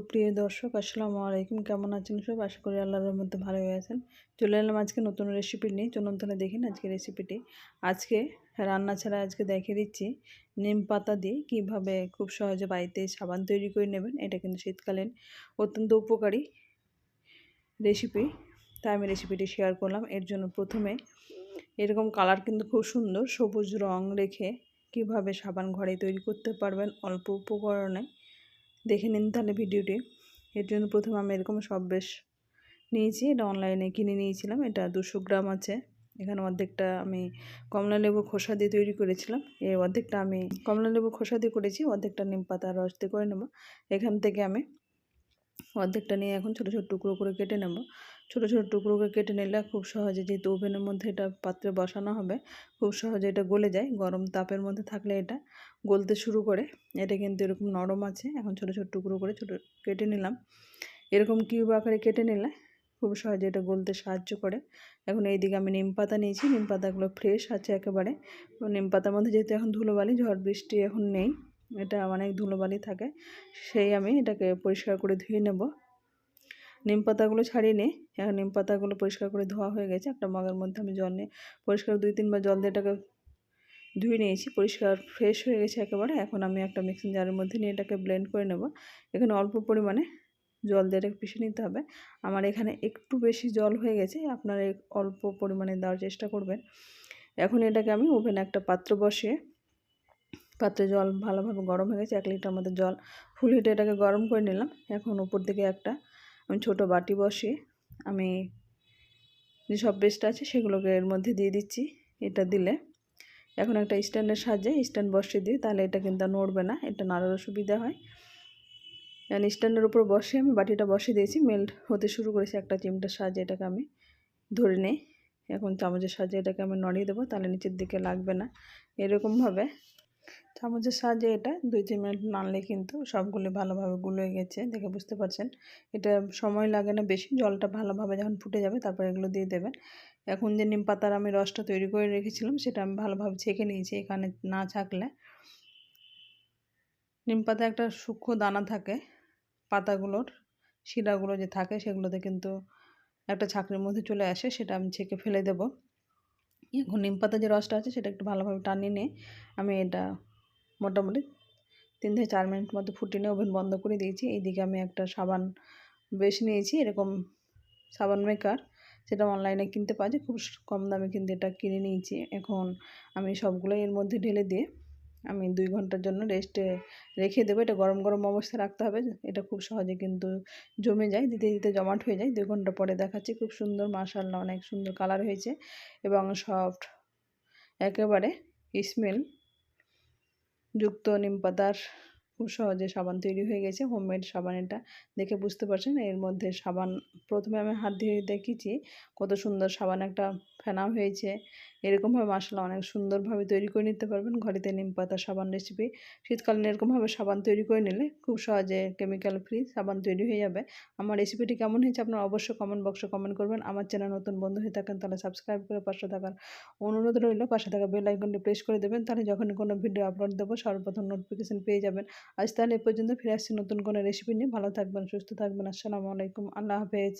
সুপ্রিয় দর্শক আসসালামু আলাইকুম। কেমন আছেন সব? আশা করি আল্লাহর রহমতে ভালোই আছেন। চলে এলাম আজকে নতুন রেসিপি নিয়ে। চলুন তাহলে দেখেন আজকে রেসিপিটি। আজকে রান্না ছাড়া আজকে দেখিয়ে দিচ্ছি নিম পাতা দিয়ে কিভাবে খুব সহজে বাড়িতে সাবান তৈরি করে নেবেন। এটা কিন্তু শীতকালীন অত্যন্ত উপকারী রেসিপি, তাই আমি রেসিপিটি শেয়ার করলাম। এর জন্য প্রথমে এরকম কালার কিন্তু খুব সুন্দর সবুজ রং রেখে কিভাবে সাবান ঘরে তৈরি করতে পারবেন অল্প উপকরণে, দেখে নিন তাহলে ভিডিওটি। এর জন্য প্রথমে আমি এরকম সব বেশ নিয়েছি। এটা অনলাইনে কিনে নিয়েছিলাম। এটা 200 গ্রাম আছে। এখানে অর্ধেকটা আমি কমলা লেবুর খোসা দিয়ে তৈরি করেছিলাম। এই অর্ধেকটা আমি কমলা লেবুর খোসা দিয়ে করেছি, অর্ধেকটা নিম পাতার রস দিয়ে করে নেব। এখান থেকে আমি অর্ধেকটা নিয়ে এখন ছোটো ছোটো টুকরো করে কেটে নেব। ছোটো ছোটো টুকরো করে কেটে নিলে খুব সহজে, যেহেতু ওভেনের মধ্যে এটা পাত্রে বসানো হবে, খুব সহজে এটা গলে যায়। গরম তাপের মধ্যে থাকলে এটা গলতে শুরু করে। এটা কিন্তু এরকম নরম আছে। এখন ছোটো ছোটো টুকরো করে কেটে নিলাম। এরকম কিউব আকারে কেটে নিলে খুব সহজে এটা গলতে সাহায্য করে। এখন এইদিকে আমি নিম পাতা নিয়েছি। নিম পাতাগুলো ফ্রেশ আছে একেবারে। নিম পাতার মধ্যে যেহেতু এখন ধুলোবালি, ঝড় বৃষ্টি এখন নেই, এটা অনেক ধুলোবালি থাকে, সেই আমি এটাকে পরিষ্কার করে ধুয়ে নেব। নিম পাতাগুলো ছাড়িয়ে নিয়ে এখন নিম পাতাগুলো পরিষ্কার করে ধোয়া হয়ে গেছে। একটা মগের মধ্যে আমি জল নিয়ে পরিষ্কার 2-3 বার জল দিয়ে এটাকে ধুয়ে নিয়েছি। পরিষ্কার ফ্রেশ হয়ে গেছে একেবারে। এখন আমি একটা মিক্সিং জারের মধ্যে নিয়ে এটাকে ব্লেন্ড করে নেব। এখানে অল্প পরিমাণে জল দিয়ে এটাকে পিষে নিতে হবে। আমার এখানে একটু বেশি জল হয়ে গেছে, আপনারা অল্প পরিমাণে দেওয়ার চেষ্টা করবেন। এখন এটাকে আমি ওভেনে একটা পাত্র বসিয়ে, পাত্রে জল ভালোভাবে গরম হয়ে গেছে। 1 লিটার মতো জল ফুল হিটে এটাকে গরম করে নিলাম। এখন উপর দিকে একটা আমি ছোটো বাটি বসিয়ে আমি যেসব পেস্ট আছে সেগুলোকে এর মধ্যে দিয়ে দিচ্ছি। এটা দিলে এখন একটা স্ট্যান্ডের সাহায্যে স্ট্যান্ড বসিয়ে দিই, তাহলে এটা কিন্তু নড়বে না, এটা নাড়ারও সুবিধা হয়। এখন স্ট্যান্ডের উপর বসে আমি বাটিটা বসিয়ে দিয়েছি। মেল্ট হতে শুরু করেছে। একটা চিমটার সাহায্যে এটাকে আমি ধরে নিই। এখন চামচের সাহায্যে এটাকে আমি নড়িয়ে দেবো, তাহলে নিচের দিকে লাগবে না। এরকমভাবে চামচের সাহায্যে এটা 2-3 মিনিট নাড়লে কিন্তু সবগুলো ভালোভাবে গুলে গেছে, দেখে বুঝতে পারছেন। এটা সময় লাগে না বেশি। জলটা ভালোভাবে যখন ফুটে যাবে তারপর এগুলো দিয়ে দেবেন। এখন যে নিম পাতার আমি রসটা তৈরি করে রেখেছিলাম সেটা আমি ভালোভাবে ছেঁকে নিয়েছি। এখানে না ছাঁকলে নিম পাতা একটা সূক্ষ্ম দানা থাকে, পাতাগুলোর শিরাগুলো যে থাকে সেগুলোতে কিন্তু একটা ছাঁকনির মধ্যে চলে আসে, সেটা আমি ছেঁকে ফেলে দেব। এখন নিম পাতা যে রসটা আছে সেটা একটু ভালোভাবে টানিয়ে নিয়ে আমি এটা মোটামুটি 3 থেকে 4 মিনিট মতো ফুটিয়ে নিয়ে ওভেন বন্ধ করে দিয়েছি। এইদিকে আমি একটা সাবান বেশ নিয়েছি, এরকম সাবান মেকার, সেটা অনলাইনে কিনতে পাওয়া যায়, খুব কম দামে কিন্তু এটা কিনে নিয়েছি। এখন আমি সবগুলো এর মধ্যে ঢেলে দিয়ে আমি 2 ঘন্টার জন্য রেস্টে রেখে দেবো। এটা গরম গরম অবস্থায় রাখতে হবে। এটা খুব সহজে কিন্তু জমে যায়, দিতে দিতে জমাট হয়ে যায়। 2 ঘন্টা পরে দেখাচ্ছি। খুব সুন্দর, মাশাআল্লাহ, অনেক সুন্দর কালার হয়েছে এবং সফট, একেবারে স্মেল যুক্ত নিম পাতার খুব সহজে সাবান তৈরি হয়ে গেছে। হোমমেড সাবান, এটা দেখে বুঝতে পারছেন। এর মধ্যে সাবান প্রথমে আমি হাত দিয়ে দেখিয়েছি কত সুন্দর সাবান একটা ফেনা হয়েছে। এরকমভাবে মাশাআল্লাহ অনেক সুন্দরভাবে তৈরি করে নিতে পারবেন ঘরেতে নিম পাতা সাবান রেসিপি। শীতকালীন এরকমভাবে সাবান তৈরি করে নিলে খুব সহজে কেমিক্যাল ফ্রি সাবান তৈরি হয়ে যাবে। আমার রেসিপিটি কেমন হয়েছে আপনারা অবশ্যই কমেন্ট বক্সে কমেন্ট করবেন। আমার চ্যানেল নতুন বন্ধু হয়ে থাকেন তাহলে সাবস্ক্রাইব করে পাশে থাকার অনুরোধ রইল। পাশে থাকা বেল আইকনটি প্রেস করে দেবেন, তাহলে যখনই কোনো ভিডিও আপলোড দেবো সর্বপ্রথম নোটিফিকেশন পেয়ে যাবেন। আজ তাহলে এ পর্যন্ত। ফিরে আসছি নতুন কোনো রেসিপি নিয়ে। ভালো থাকবেন, সুস্থ থাকবেন। আসসালামু আলাইকুম, আল্লাহ হাফেজ।